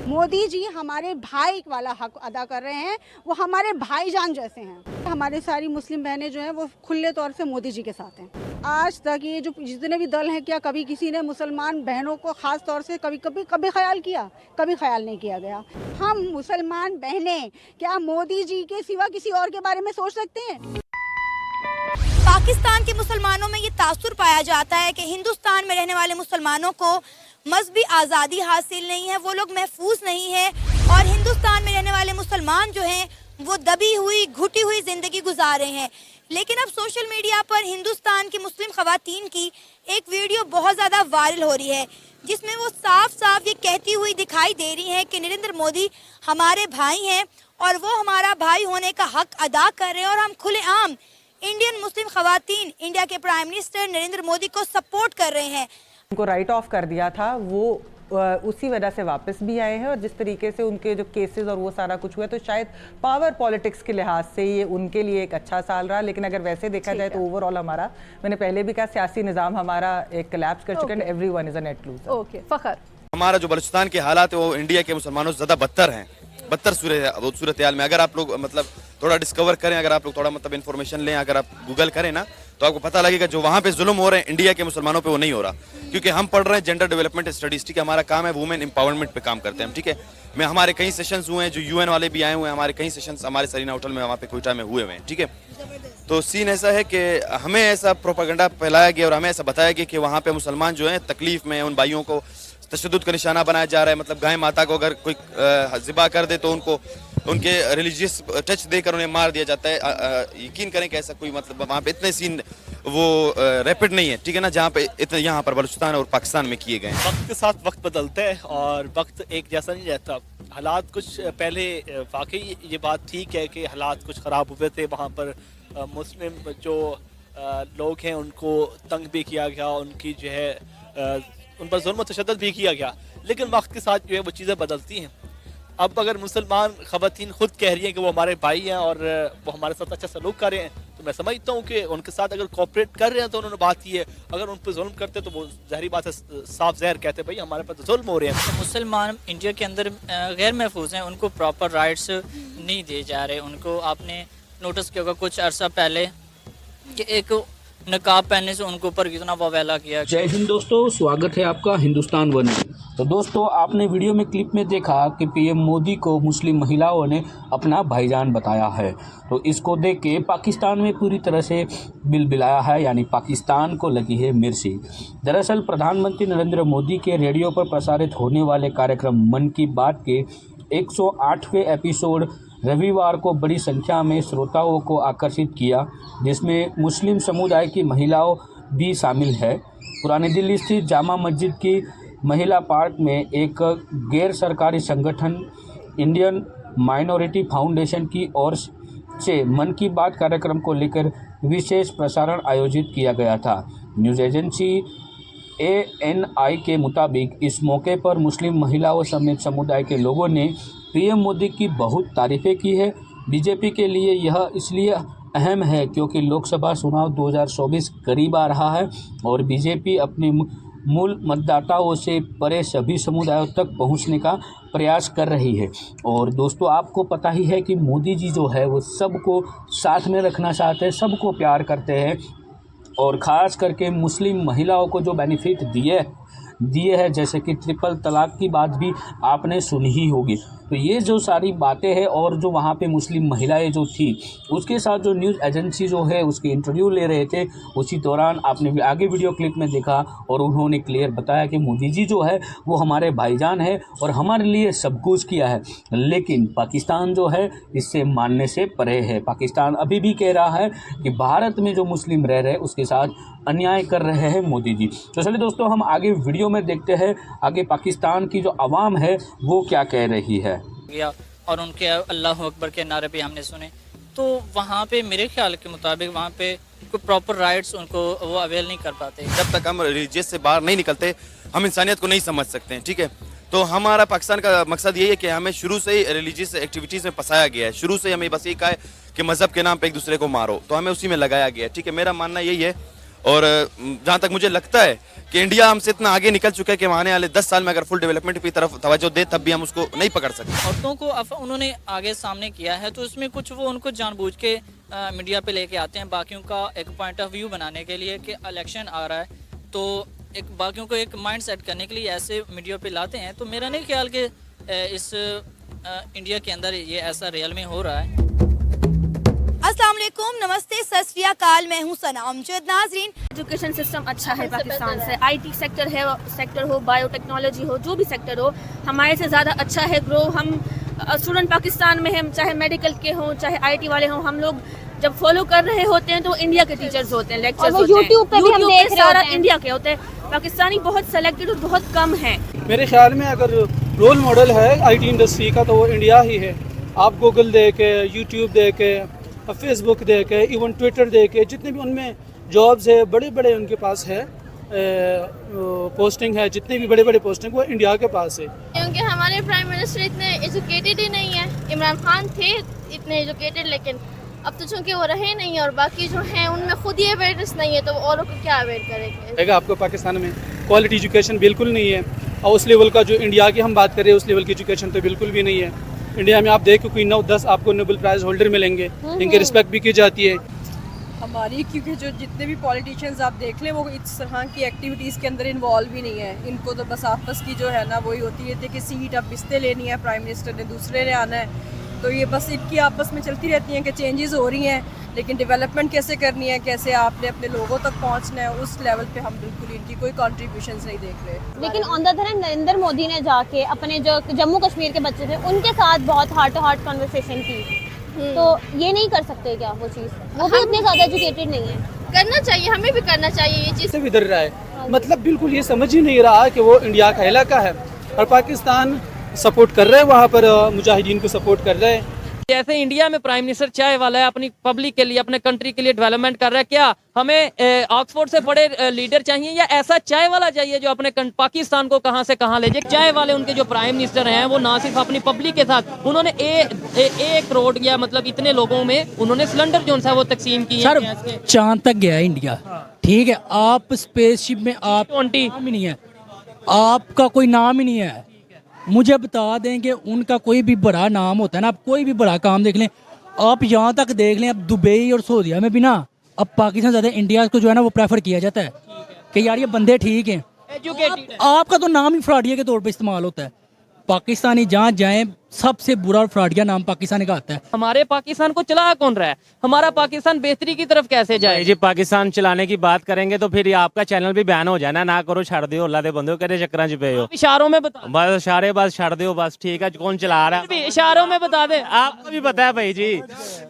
मोदी जी हमारे भाई वाला हक अदा कर रहे हैं, वो हमारे भाईजान जैसे हैं। हमारी सारी मुस्लिम बहनें जो हैं वो खुले तौर से मोदी जी के साथ हैं। आज तक ये जो जितने भी दल हैं, क्या कभी किसी ने मुसलमान बहनों को खास तौर से कभी ख्याल किया? कभी ख्याल नहीं किया गया। हम मुसलमान बहनें क्या मोदी जी के सिवा किसी और के बारे में सोच सकते हैं? पाकिस्तान के मुसलमानों में ये तासुर पाया जाता है कि हिंदुस्तान में रहने वाले मुसलमानों को मजहबी आज़ादी हासिल नहीं है, वो लोग महफूज नहीं है, और हिंदुस्तान में रहने वाले मुसलमान जो हैं वो दबी हुई घुटी हुई ज़िंदगी गुजार रहे हैं। लेकिन अब सोशल मीडिया पर हिंदुस्तान की मुस्लिम खवातीन की एक वीडियो बहुत ज़्यादा वायरल हो रही है, जिसमें वो साफ साफ ये कहती हुई दिखाई दे रही हैं कि नरेंद्र मोदी हमारे भाई हैं और वो हमारा भाई होने का हक अदा कर रहे हैं, और हम खुलेआम इंडियन मुस्लिम खवातीन इंडिया के प्राइम मिनिस्टर नरेंद्र मोदी को सपोर्ट कर रहे हैं। उनको राइट ऑफ कर दिया था, वो उसी वजह से वापस भी आए हैं, और जिस तरीके से उनके जो केसेस और वो सारा कुछ हुआ, तो शायद पावर पॉलिटिक्स के लिहाज से ये उनके लिए एक अच्छा साल रहा। लेकिन अगर वैसे देखा जाए तो ओवरऑल हमारा, मैंने पहले भी कहा, सियासी निज़ाम हमारा एक कोलैप्स कर चुका है। Everyone is a net loser. Okay, Fakhar. हमारा जो बलूचिस्तान के हालात है वो इंडिया के मुसलमानों से ज़्यादा बदतर हैं, बदतर सूरत हाल में। अगर आप लोग मतलब थोड़ा डिस्कवर करें, अगर आप लोग थोड़ा मतलब इन्फॉर्मेशन लें, अगर आप गूगल करें ना, तो आपको पता लगेगा जो वहाँ पे जुल्म हो रहे हैं इंडिया के मुसलमानों पे वो नहीं हो रहा। क्योंकि हम पढ़ रहे हैं जेंडर डेवलपमेंट स्टडीज, ठीक है, हमारा काम है वुमेन एम्पावरमेंट पे काम करते हैं हम, ठीक है। हमारे कई सेशंस हुए हैं, जो यूएन वाले भी आए हुए हैं, हमारे कई सेशंस हमारे सरीना होटल में वहाँ पे कोयटा में हुए हैं, ठीक है। तो सीन ऐसा है कि हमें ऐसा प्रोपेगेंडा फैलाया गया और हमें ऐसा बताया गया कि वहाँ पे मुसलमान जो हैं तकलीफ में, उन भाइयों को तशद्दुद का निशाना बनाया जा रहा है। मतलब गाय माता को अगर कोई ज़िबा कर दे तो उनको उनके रिलीजियस टच देकर उन्हें मार दिया जाता है। यकीन करें कि ऐसा कोई मतलब वहाँ पे इतने सीन वो रैपिड नहीं है, ठीक है ना, जहाँ पे इतने यहाँ पर बलूचिस्तान और पाकिस्तान में किए गए हैं। वक्त के साथ वक्त बदलता है और वक्त एक जैसा नहीं रहता। हालात कुछ पहले वाकई ये बात ठीक है कि हालात कुछ ख़राब हुए थे, वहाँ पर मुस्लिम जो लोग हैं उनको तंग भी किया गया, उनकी जो है उन पर जुल्म तशद्दुद भी किया गया। लेकिन वक्त के साथ जो है वो चीज़ें बदलती हैं। अब अगर मुसलमान ख़वातीन खुद कह रही हैं कि वो हमारे भाई हैं और वो हमारे साथ अच्छा सलूक कर रहे हैं, तो मैं समझता हूँ कि उनके साथ अगर कोऑपरेट कर रहे हैं तो उन्होंने बात की है। अगर उन पर जुल्म करते तो वो ज़ाहिर बात है साफ ज़हर कहते भाई हमारे पर तो जुल्म हो रहे हैं। मुसलमान इंडिया के अंदर गैर महफूज हैं, उनको प्रॉपर राइट्स नहीं दिए जा रहे। उनको आपने नोटिस किया होगा कुछ अर्सा पहले कि एक नकाब पहनने से उनके ऊपर कितना ववेला किया। जय हिंद दोस्तों, स्वागत है आपका हिंदुस्तान वन में। तो दोस्तों, आपने वीडियो में क्लिप में देखा कि पीएम मोदी को मुस्लिम महिलाओं ने अपना भाईजान बताया है। तो इसको देख के पाकिस्तान में पूरी तरह से बिलबिलाया है, यानी पाकिस्तान को लगी है मिर्ची। दरअसल प्रधानमंत्री नरेंद्र मोदी के रेडियो पर प्रसारित होने वाले कार्यक्रम मन की बात के 108वें एपिसोड रविवार को बड़ी संख्या में श्रोताओं को आकर्षित किया, जिसमें मुस्लिम समुदाय की महिलाओं भी शामिल है। पुरानी दिल्ली स्थित जामा मस्जिद की महिला पार्क में एक गैर सरकारी संगठन इंडियन माइनॉरिटी फाउंडेशन की ओर से मन की बात कार्यक्रम को लेकर विशेष प्रसारण आयोजित किया गया था। न्यूज़ एजेंसी ANI के मुताबिक इस मौके पर मुस्लिम महिलाओं समेत समुदाय के लोगों ने पीएम मोदी की बहुत तारीफ़ें की है। बीजेपी के लिए यह इसलिए अहम है क्योंकि लोकसभा चुनाव 2024 करीब आ रहा है और बीजेपी अपने मूल मतदाताओं से परे सभी समुदायों तक पहुंचने का प्रयास कर रही है। और दोस्तों, आपको पता ही है कि मोदी जी जो है वो सबको साथ में रखना चाहते हैं, सबको प्यार करते हैं, और ख़ास करके मुस्लिम महिलाओं को जो बेनिफिट दिए हैं, जैसे कि ट्रिपल तलाक की बात भी आपने सुनी ही होगी। तो ये जो सारी बातें हैं, और जो वहाँ पे मुस्लिम महिलाएं जो थी उसके साथ जो न्यूज़ एजेंसी जो है उसके इंटरव्यू ले रहे थे, उसी दौरान आपने आगे वीडियो क्लिप में देखा और उन्होंने क्लियर बताया कि मोदी जी जो है वो हमारे भाईजान है और हमारे लिए सब कुछ किया है। लेकिन पाकिस्तान जो है इससे मानने से परे है। पाकिस्तान अभी भी कह रहा है कि भारत में जो मुस्लिम रह रहे हैं उसके साथ अन्याय कर रहे हैं मोदी जी। तो चलिए दोस्तों, हम आगे वीडियो में देखते हैं आगे पाकिस्तान की जो आवाम है वो क्या कह रही है। गया और उनके अल्लाह अकबर के नारे भी हमने सुने, तो वहाँ पे मेरे ख्याल के मुताबिक वहाँ पे कोई प्रॉपर राइट्स उनको वो अवेल नहीं कर पाते। जब तक हम रिलीजियस से बाहर नहीं निकलते हम इंसानियत को नहीं समझ सकते हैं, ठीक है। तो हमारा पाकिस्तान का मकसद यही है कि हमें शुरू से ही रिलीजियस एक्टिविटीज़ में फंसाया गया है। शुरू से हमें बस ये कहा है कि मज़हब के नाम पे एक दूसरे को मारो, तो हमें उसी में लगाया गया है, ठीक है। मेरा मानना यही है और जहाँ तक मुझे लगता है कि इंडिया हमसे इतना आगे निकल चुका है कि आने वाले 10 साल में अगर फुल डेवलपमेंट की तरफ तवज्जो दे तब भी हम उसको नहीं पकड़ सकते। औरतों को उन्होंने आगे सामने किया है तो उसमें कुछ वो उनको जानबूझ के मीडिया पे लेके आते हैं बाकियों का एक पॉइंट ऑफ व्यू बनाने के लिए कि इलेक्शन आ रहा है तो एक बाकियों को एक माइंड सेट करने के लिए ऐसे मीडिया पे लाते हैं। तो मेरा नहीं ख्याल कि इस इंडिया के अंदर ये ऐसा रियल में हो रहा है। अस्सलाम वालेकुम, नमस्ते, सत श्री अकाल, मैं हूं सना अमजद। नाजरीन, एजुकेशन सिस्टम अच्छा है पाकिस्तान से, आईटी सेक्टर हो, बायोटेक्नोलॉजी हो, जो भी सेक्टर हो हमारे से ज़्यादा अच्छा है ग्रो। हम स्टूडेंट पाकिस्तान में हम चाहे मेडिकल के हों चाहे आईटी वाले हों, हम लोग जब फॉलो कर रहे होते हैं तो इंडिया के टीचर्स होते हैं, लेक्चर्स होते हैं, यूट्यूब पे भी हम देख रहे सारा होते हैं। इंडिया के होते हैं। पाकिस्तानी बहुत सेलेक्टेड और बहुत कम हैं। मेरे ख्याल में अगर रोल मॉडल है आईटी इंडस्ट्री का तो वो इंडिया ही है। आप गूगल दे के, यूट्यूब दे के, फेसबुक दे के, इवन ट्विटर दे के, जितने भी उनमें जॉब्स है बड़े बड़े उनके पास है, पोस्टिंग है, जितने भी बड़े बड़े पोस्टिंग वो इंडिया के पास है। क्योंकि हमारे प्राइम मिनिस्टर इतने एजुकेटेड ही नहीं है। इमरान खान थे इतने एजुकेटेड, लेकिन अब तो चूंकि वो रहे नहीं और बाकी जो हैं उनमें खुद ही अवेयरनेस नहीं है तो वो औरों को क्या अवेयर करेंगे। आपको पाकिस्तान में क्वालिटी एजुकेशन बिल्कुल नहीं है और उस लेवल का जो इंडिया की हम बात करें उस लेवल की एजुकेशन तो बिल्कुल भी नहीं है। इंडिया में आप देखो कोई 9-10 आपको नोबेल प्राइज होल्डर मिलेंगे, इनकी रिस्पेक्ट भी की जाती है हमारी, क्योंकि जो जितने भी पॉलिटिशियंस आप देख लें वो इस तरह की एक्टिविटीज़ के अंदर इन्वॉल्व ही नहीं है। इनको तो बस आपस की जो है ना वही होती है कि सीट अब इसने लेनी है, प्राइम मिनिस्टर ने दूसरे ने आना है, तो ये बस इनकी आपस में चलती रहती हैं कि चेंजेस हो रही हैं, लेकिन डेवलपमेंट कैसे करनी है, कैसे आपने अपने लोगों तक पहुंचना है, उस लेवल पे हम बिल्कुल इनकी कोई कंट्रीब्यूशंस नहीं देख रहे। लेकिन on the other hand Narendra Modi ने जाके अपने जो जम्मू कश्मीर के बच्चे थे उनके साथ बहुत हार्ट टू हार्ट कन्वर्सेशन की, तो ये नहीं कर सकते क्या वो चीज़? वो भी उतने ज़्यादा एजुकेटेड नहीं है। करना चाहिए, हमें भी करना चाहिए ये चीज़। से इधर रहा है, मतलब बिल्कुल ये समझ ही नहीं रहा कि वो इंडिया का इलाका है और पाकिस्तान सपोर्ट कर रहे हैं, वहाँ पर मुजाहिदीन को सपोर्ट कर रहे हैं। जैसे इंडिया में प्राइम मिनिस्टर चाय वाला है, अपनी पब्लिक के लिए अपने कंट्री के लिए डेवलपमेंट कर रहा है, क्या हमें ऑक्सफोर्ड से बड़े लीडर चाहिए या ऐसा चाय वाला चाहिए जो अपने पाकिस्तान को कहां से कहां ले जाए? चाय वाले उनके जो प्राइम मिनिस्टर हैं वो ना सिर्फ अपनी पब्लिक के साथ उन्होंने 1 करोड़ या मतलब इतने लोगों में उन्होंने सिलेंडर जो है वो तकसीम किए। सर चांद तक गया इंडिया, ठीक है, आप स्पेसशिप में आप 20 नाम ही नहीं है, आपका कोई नाम ही नहीं है। मुझे बता दें कि उनका कोई भी बड़ा नाम होता है ना, आप कोई भी बड़ा काम देख लें, आप यहाँ तक देख लें, अब दुबई और सऊदीया में भी ना अब पाकिस्तान ज़्यादा इंडिया को जो है ना वो प्रेफर किया जाता है कि यार ये बंदे ठीक हैं। आपका तो नाम ही फ्रॉडिया के तौर पे इस्तेमाल होता है। पाकिस्तानी जहाँ जाएं सबसे बुरा और फ्रॉडिया नाम पाकिस्तानी का आता है। हमारे पाकिस्तान को चला कौन रहा है? हमारा पाकिस्तान बेहतरी की तरफ कैसे जाए? जी पाकिस्तान चलाने की बात करेंगे तो फिर ये आपका चैनल भी बैन हो जाना, ना करो, छड़ दियो, अल्लाह दे बंदो करे चक्कर च पे हो। इशारों में बता, बस इशारे बस छड़ दियो, बस ठीक है, कौन चला रहा है इशारों में बता दे, आपको भी पता है भाई जी,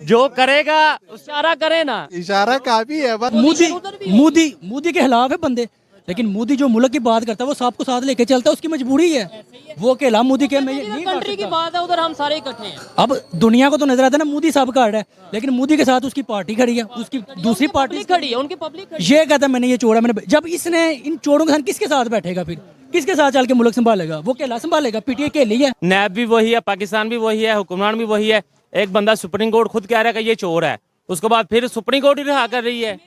जो करेगा इशारा करे ना, इशारा काफी है। मोदी के खिलाफ है बंदे, लेकिन मोदी जो मुल्क की बात करता है वो सबको साथ लेके चलता है, उसकी मजबूरी है। वो अकेला मोदी के कंट्री की बात है, उधर हम सारे इकट्ठे हैं। अब दुनिया को तो नजर आता है ना मोदी सब का है, लेकिन मोदी के साथ उसकी पार्टी खड़ी है, उसकी दूसरी पार्टी खड़ी है, उनकी पब्लिक ये कहता है मैंने ये चोरा, मैंने जब इसने इन चोरों के साथ किसके साथ बैठेगा, फिर किसके साथ चल के मुल्क संभालेगा? वो अकेला संभालेगा, पीटीआई अकेली है। नैब भी वही है, पाकिस्तान भी वही है, हुक्मरान भी वही है। एक बंदा सुप्रीम कोर्ट खुद कह रहा है कि ये चोर है, उसके बाद फिर सुप्रीम कोर्ट ही रिहा कर रही है।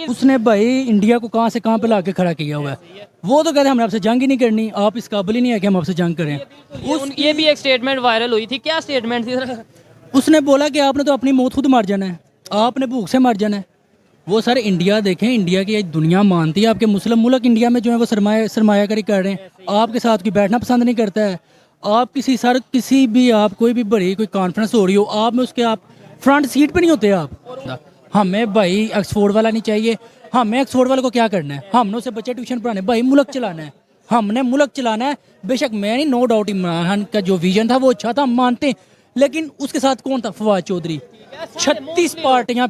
उसने भाई इंडिया को कहां से कहां पे लाके खड़ा किया हुआ है। वो तो कहते हैं हमने आपसे जंग ही नहीं करनी, आप इस काबिल ही नहीं है कि हम आपसे जंग करें। ये भी एक स्टेटमेंट वायरल हुई थी, क्या स्टेटमेंट थी? उसने बोला कि आपने तो अपनी मौत खुद मार जाना है, आपने भूख से मर जाना है। वो सर इंडिया देखें, इंडिया की दुनिया मानती है, आपके मुस्लिम मुल्क इंडिया में जो है वो सरमायाकारी कर रहे हैं, आपके साथ कोई बैठना पसंद नहीं करता है। आप किसी भी आप कोई भी बड़ी कोई कॉन्फ्रेंस हो रही हो, आप में उसके आप फ्रंट सीट पे नहीं होते आप। हमें भाई ऑक्सफोर्ड वाला नहीं चाहिए, हमें ऑक्सफोर्ड वाले को क्या करना है? हमने उसे बच्चे ट्यूशन पढ़ाने, भाई मुल्क चलाना है, हमने मुल्क चलाना है। बेशक मैं नहीं, नो डाउट इमरान खान का जो विजन था वो अच्छा था, हम मानते हैं, लेकिन उसके साथ कौन था? फवाद चौधरी। 36 पार्टियां